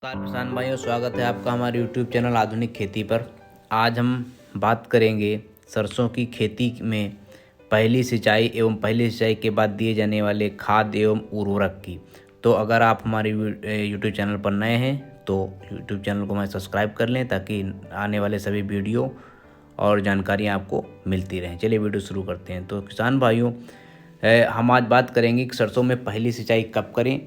नमस्कार किसान भाइयों, स्वागत है आपका हमारे YouTube चैनल आधुनिक खेती पर। आज हम बात करेंगे सरसों की खेती में पहली सिंचाई एवं पहली सिंचाई के बाद दिए जाने वाले खाद एवं उर्वरक की। तो अगर आप हमारे YouTube चैनल पर नए हैं तो YouTube चैनल को हमारे सब्सक्राइब कर लें ताकि आने वाले सभी वीडियो और जानकारियाँ आपको मिलती रहें। चलिए वीडियो शुरू करते हैं। तो किसान भाइयों, हम आज बात करेंगे कि सरसों में पहली सिंचाई कब करें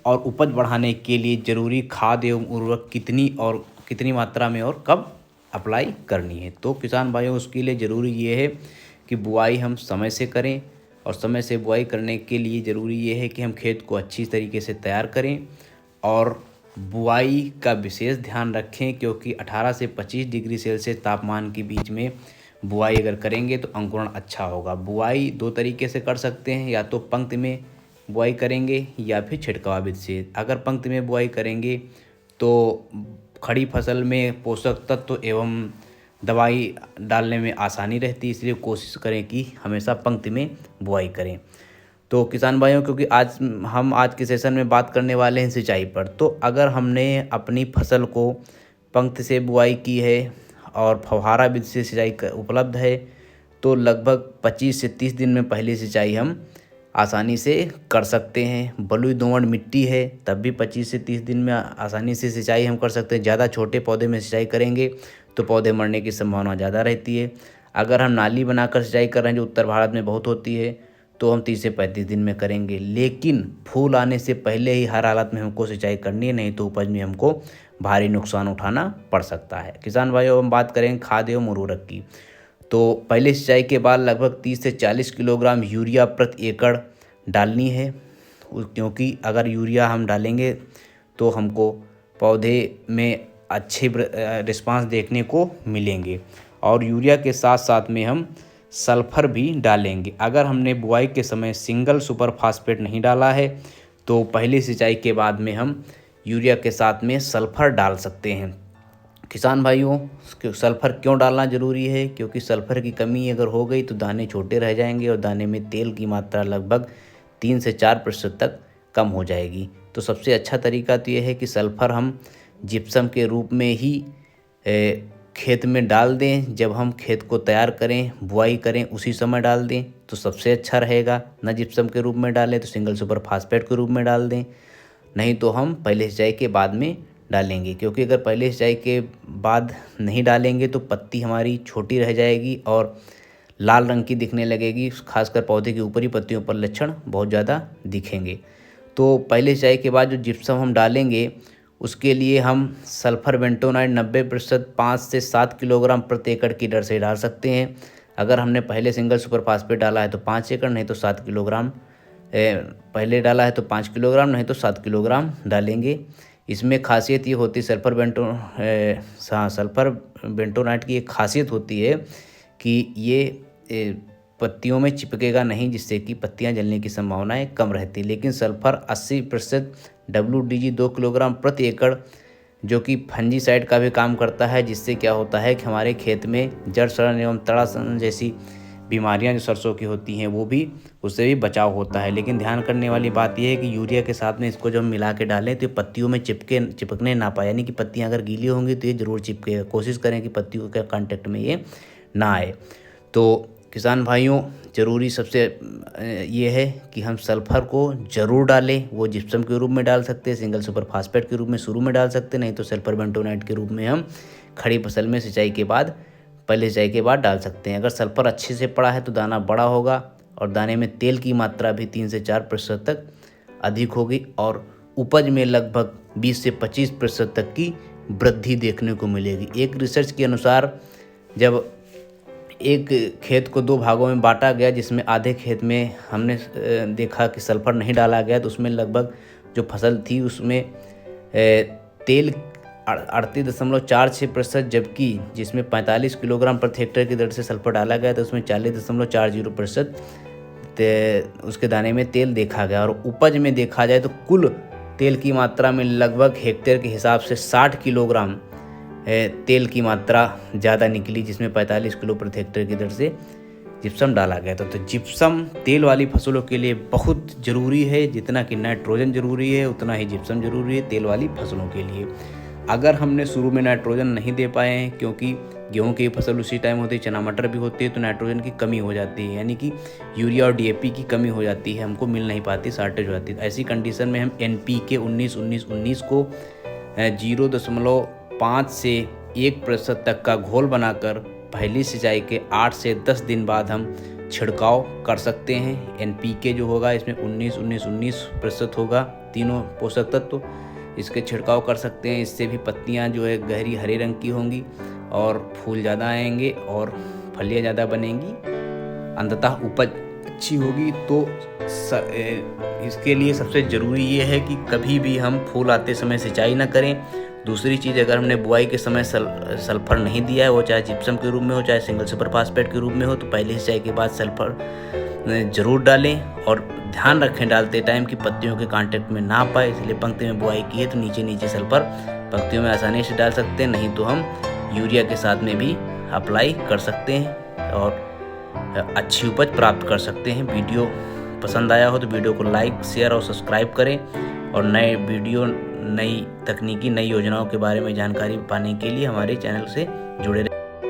और उपज बढ़ाने के लिए ज़रूरी खाद एवं उर्वरक कितनी मात्रा में और कब अप्लाई करनी है। तो किसान भाइयों, उसके लिए ज़रूरी ये है कि बुआई हम समय से करें, और समय से बुआई करने के लिए ज़रूरी ये है कि हम खेत को अच्छी तरीके से तैयार करें और बुआई का विशेष ध्यान रखें, क्योंकि 18 से 25 डिग्री सेल्सियस तापमान के बीच में बुआई अगर करेंगे तो अंकुरण अच्छा होगा। बुआई दो तरीके से कर सकते हैं, या तो पंक्ति में बुआई करेंगे या फिर छिड़काव विधि से। अगर पंक्ति में बुआई करेंगे तो खड़ी फसल में पोषक तत्व एवं दवाई डालने में आसानी रहती है, इसलिए कोशिश करें कि हमेशा पंक्ति में बुआई करें। तो किसान भाइयों, क्योंकि आज के सेशन में बात करने वाले हैं सिंचाई पर, तो अगर हमने अपनी फसल को पंक्ति से बुआई की है और फव्वारा विधि से सिंचाई उपलब्ध है तो लगभग 25 से 30 दिन में पहली सिंचाई हम आसानी से कर सकते हैं। बलुई दोमट मिट्टी है तब भी 25 से 30 दिन में आसानी से सिंचाई हम कर सकते हैं। ज़्यादा छोटे पौधे में सिंचाई करेंगे तो पौधे मरने की संभावना ज़्यादा रहती है। अगर हम नाली बनाकर सिंचाई कर रहे हैं, जो उत्तर भारत में बहुत होती है, तो हम 30 से 35 दिन में करेंगे। लेकिन फूल आने से पहले ही हर हालत में हमको सिंचाई करनी है, नहीं तो उपज में हमको भारी नुकसान उठाना पड़ सकता है। किसान भाइयों, हम बात करेंगे खाद एवं उर्वरक की। तो पहले सिंचाई के बाद लगभग 30 से 40 किलोग्राम यूरिया प्रति एकड़ डालनी है, क्योंकि अगर यूरिया हम डालेंगे तो हमको पौधे में अच्छे रिस्पांस देखने को मिलेंगे। और यूरिया के साथ साथ में हम सल्फ़र भी डालेंगे। अगर हमने बुआई के समय सिंगल सुपर फास्फेट नहीं डाला है तो पहली सिंचाई के बाद में हम यूरिया के साथ में सल्फ़र डाल सकते हैं। किसान भाइयों, सल्फ़र क्यों डालना ज़रूरी है? क्योंकि सल्फ़र की कमी अगर हो गई तो दाने छोटे रह जाएंगे और दाने में तेल की मात्रा लगभग 3 से 4% तक कम हो जाएगी। तो सबसे अच्छा तरीका तो ये है कि सल्फ़र हम जिप्सम के रूप में ही खेत में डाल दें। जब हम खेत को तैयार करें, बुआई करें, उसी समय डाल दें तो सबसे अच्छा रहेगा। न जिप्सम के रूप में डालें तो सिंगल सुपर फास्फेट के रूप में डाल दें, नहीं तो हम पहले सिंचाई के बाद में डालेंगे। क्योंकि अगर पहले सिंचाई के बाद नहीं डालेंगे तो पत्ती हमारी छोटी रह जाएगी और लाल रंग की दिखने लगेगी, खासकर पौधे की ऊपरी पत्तियों पर लक्षण बहुत ज़्यादा दिखेंगे। तो पहले सिंचाई के बाद जो जिप्सम हम डालेंगे उसके लिए हम सल्फर बेंटोनाइट 90% 5 से 7 किलोग्राम प्रति एकड़ की दर से डाल सकते हैं। अगर हमने पहले सिंगल सुपर फास्फेट डाला है तो 5 एकड़, नहीं तो 7 किलोग्राम, पहले डाला है तो 5 किलोग्राम, नहीं तो 7 किलोग्राम डालेंगे। इसमें खासियत ये होती है सल्फर बेंटोनाइट की एक खासियत होती है कि ये पत्तियों में चिपकेगा नहीं, जिससे कि पत्तियां जलने की संभावनाएं कम रहती। लेकिन सल्फर 80% WDG 2 किलोग्राम प्रति एकड़, जो कि फंजीसाइड का भी काम करता है, जिससे क्या होता है कि हमारे खेत में जड़ सड़न एवं तड़ा सड़न जैसी बीमारियां जो सरसों की होती हैं वो भी, उससे भी बचाव होता है। लेकिन ध्यान करने वाली बात यह है कि यूरिया के साथ में इसको जब हम मिला के डालें तो पत्तियों में चिपकने ना पाए, यानी कि पत्तियां अगर गीली होंगी तो ये ज़रूर चिपकेगा। कोशिश करें कि पत्तियों के कांटेक्ट में ये ना आए। तो किसान भाइयों, ज़रूरी सबसे ये है कि हम सल्फ़र को ज़रूर डालें। वो जिप्सम के रूप में डाल सकते हैं, सिंगल सुपर फास्फेट के रूप में शुरू में डाल सकते हैं, नहीं तो सल्फर बेंटोनाइट के रूप में हम खड़ी फसल में सिंचाई के बाद, पहले सिंचाई के बाद डाल सकते हैं। अगर सल्फर अच्छे से पड़ा है तो दाना बड़ा होगा और दाने में तेल की मात्रा भी 3 से 4% तक अधिक होगी और उपज में लगभग 20 से 25% तक की वृद्धि देखने को मिलेगी। एक रिसर्च के अनुसार जब एक खेत को 2 भागों में बांटा गया, जिसमें आधे खेत में हमने देखा कि सल्फ़र नहीं डाला गया, तो उसमें लगभग जो फसल थी उसमें तेल 38.46%, जबकि जिसमें 45 किलोग्राम प्रति हेक्टेयर की दर से सल्फ़र डाला गया तो उसमें 40.40% उसके दाने में तेल देखा गया। और उपज में देखा जाए तो कुल तेल की मात्रा में लगभग हेक्टेयर के हिसाब से 60 किलोग्राम तेल की मात्रा ज़्यादा निकली, जिसमें 45 किलो प्रति हेक्टेयर की दर से जिप्सम डाला गया था। तो जिप्सम तेल वाली फसलों के लिए बहुत ज़रूरी है। जितना कि नाइट्रोजन ज़रूरी है उतना ही जिप्सम ज़रूरी है तेल वाली फसलों के लिए। अगर हमने शुरू में नाइट्रोजन नहीं दे पाए हैं, क्योंकि गेहूं की फसल उसी टाइम होती है, चना मटर भी होती है, तो नाइट्रोजन की कमी हो जाती है, यानी कि यूरिया और डीएपी की कमी हो जाती है, हमको मिल नहीं पाती, शॉर्टेज हो जाती है। ऐसी कंडीशन में हम NPK 19-19-19 को 0.5 से 1% तक का घोल बनाकर पहली सिंचाई के 8 से 10 दिन बाद हम छिड़काव कर सकते हैं। NPK जो होगा इसमें 19-19-19% होगा, तीनों पोषक तत्व, इसके छिड़काव कर सकते हैं। इससे भी पत्तियां जो है गहरी हरे रंग की होंगी और फूल ज़्यादा आएंगे और फलियां ज़्यादा बनेंगी, अंततः उपज अच्छी होगी। तो इसके लिए सबसे ज़रूरी ये है कि कभी भी हम फूल आते समय सिंचाई ना करें। दूसरी चीज़, अगर हमने बुआई के समय सल्फर नहीं दिया है, वो चाहे जिप्सम के रूप में हो चाहे सिंगल सुपर फास्फेट के रूप में हो, तो पहली सिंचाई के बाद सल्फर ज़रूर डालें। और ध्यान रखें डालते टाइम कि पत्तियों के कांटेक्ट में ना पाए, इसलिए पंक्ति में बुआई की है तो नीचे नीचे सल्फर पंक्तियों में आसानी से डाल सकते हैं, नहीं तो हम यूरिया के साथ में भी अप्लाई कर सकते हैं और अच्छी उपज प्राप्त कर सकते हैं। वीडियो पसंद आया हो तो वीडियो को लाइक, शेयर और सब्सक्राइब करें और नए वीडियो, नई तकनीकी, नई योजनाओं के बारे में जानकारी पाने के लिए हमारे चैनल से जुड़े रहें।